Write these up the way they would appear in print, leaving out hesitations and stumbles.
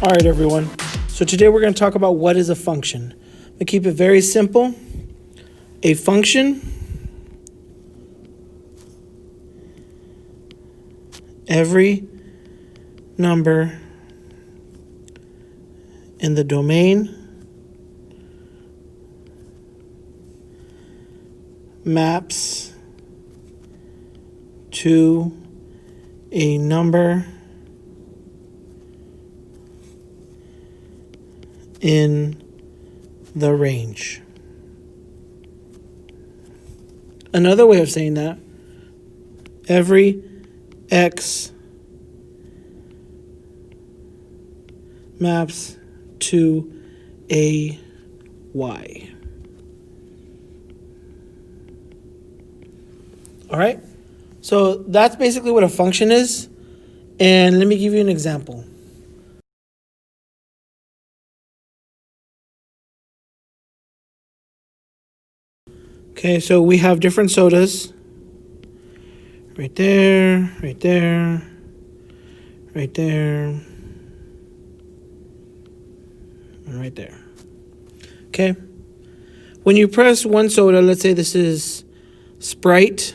All right, everyone. So today we're going to talk about what is a function. We keep it very simple. A function, every number in the domain maps to a number in the range. Another way of saying that, every x maps to a y. All right? So that's basically what a function is. And let me give you an example. Okay, so we have different sodas. Right there, right there, right there, and right there. Okay? When you press one soda, let's say this is Sprite,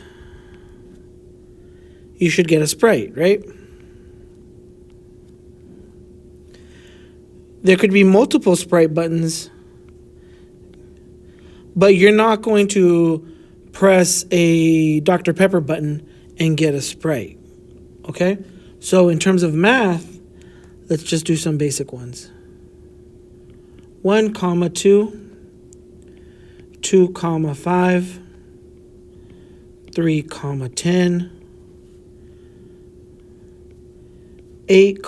you should get a Sprite, right? There could be multiple Sprite buttons, but you're not going to press a Dr. Pepper button and get a Sprite, okay? So in terms of math, let's just do some basic ones. 1, 2, 2, 5, 3, 10, 8,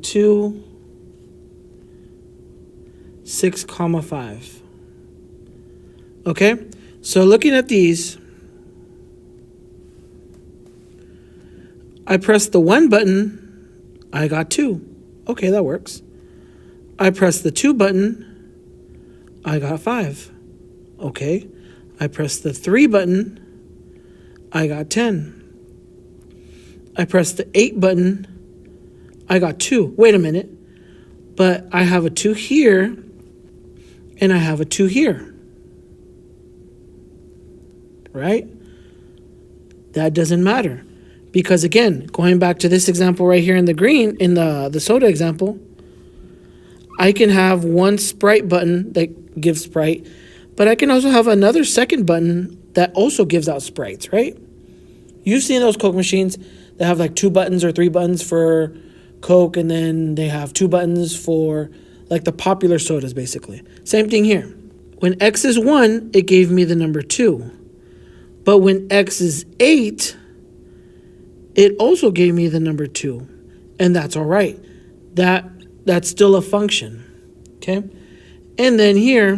2, 6, 5. Okay, so looking at these, I pressed the 1 button, I got 2. Okay, that works. I pressed the 2 button, I got 5. Okay, I pressed the 3 button, I got 10. I pressed the 8 button, I got 2. Wait a minute, but I have a 2 here, and I have a 2 here. Right? That doesn't matter. Because again, going back to this example right here in the green, in the soda example, I can have one Sprite button that gives Sprite, but I can also have another second button that also gives out Sprites, right? You've seen those Coke machines that have like 2 buttons or 3 buttons for Coke, and then they have 2 buttons for like the popular sodas, basically. Same thing here. When X is 1, it gave me the number 2. But when X is 8, it also gave me the number 2. And that's all right. That's still a function. Okay? And then here,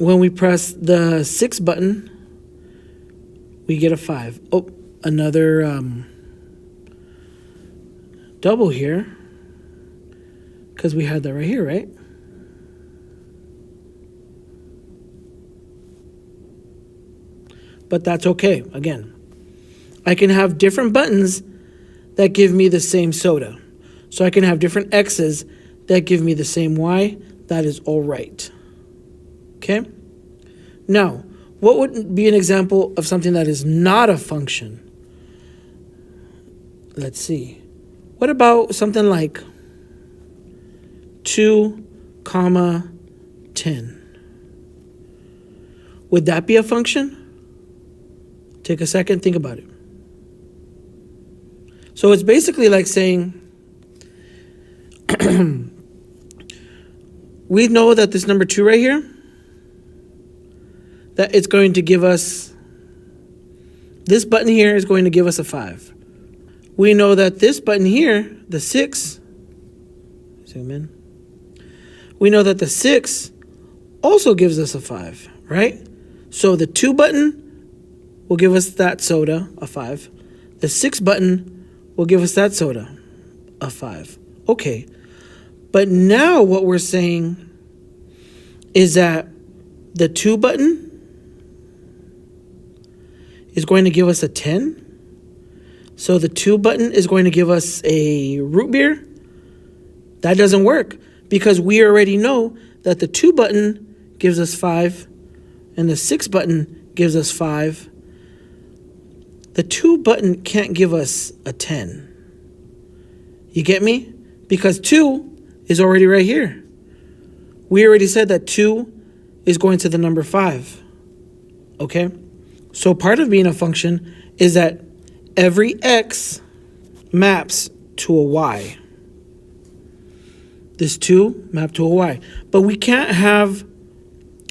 when we press the 6 button, we get a 5. Oh, another double here. Because we had that right here, right? But that's okay. Again, I can have different buttons that give me the same soda. So I can have different X's that give me the same Y. That is all right. Okay? Now, what would be an example of something that is not a function? Let's see. What about something like 2, 10? Would that be a function? Take a second, think about it. So it's basically like saying, we know that this number 2 right here, that it's going to give us, this button here is going to give us a 5. We know that this button here, the 6, zoom in. We know that the 6 also gives us a 5, right? So the 2 button will give us that soda, a 5. The 6 button will give us that soda, a 5. Okay. But now what we're saying is that the 2 button is going to give us a 10. So the 2 button is going to give us a root beer. That doesn't work because we already know that the 2 button gives us 5 and the 6 button gives us 5. The 2 button can't give us a 10. You get me? Because 2 is already right here. We already said that 2 is going to the number 5. Okay? So part of being a function is that every x maps to a y. This 2 mapped to a y. But we can't have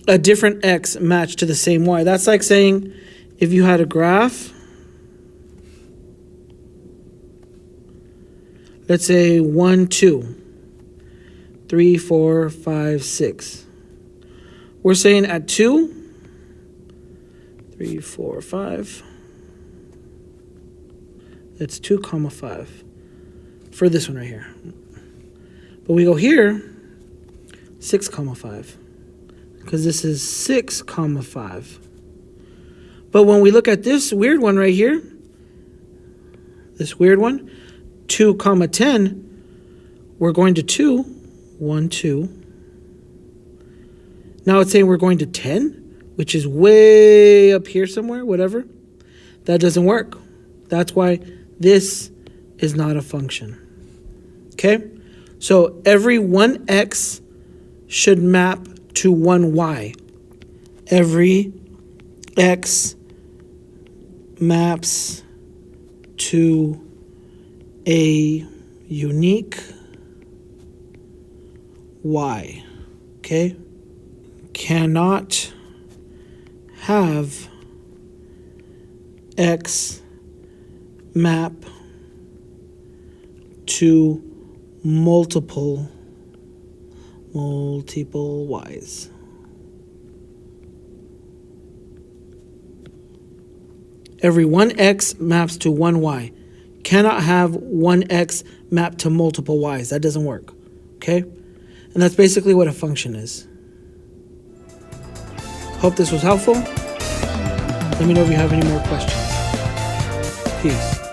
a different x matched to the same y. That's like saying if you had a graph, let's say 1, 2, 3, 4, 5, 6. We're saying at 2, 3, 4, 5. That's 2, 5 for this one right here. But we go here, 6, 5, because this is 6, 5. But when we look at this weird one right here, this weird one, 2, 10, we're going to 2, 1, 2. Now it's saying we're going to 10, which is way up here somewhere, whatever. That doesn't work. That's why this is not a function. Okay? So every 1x should map to 1y. Every x maps to a unique y. Okay? Cannot have x map to multiple y's. Every 1x maps to 1y. Cannot have 1x mapped to multiple y's. That doesn't work. Okay? And that's basically what a function is. Hope this was helpful. Let me know if you have any more questions. Peace.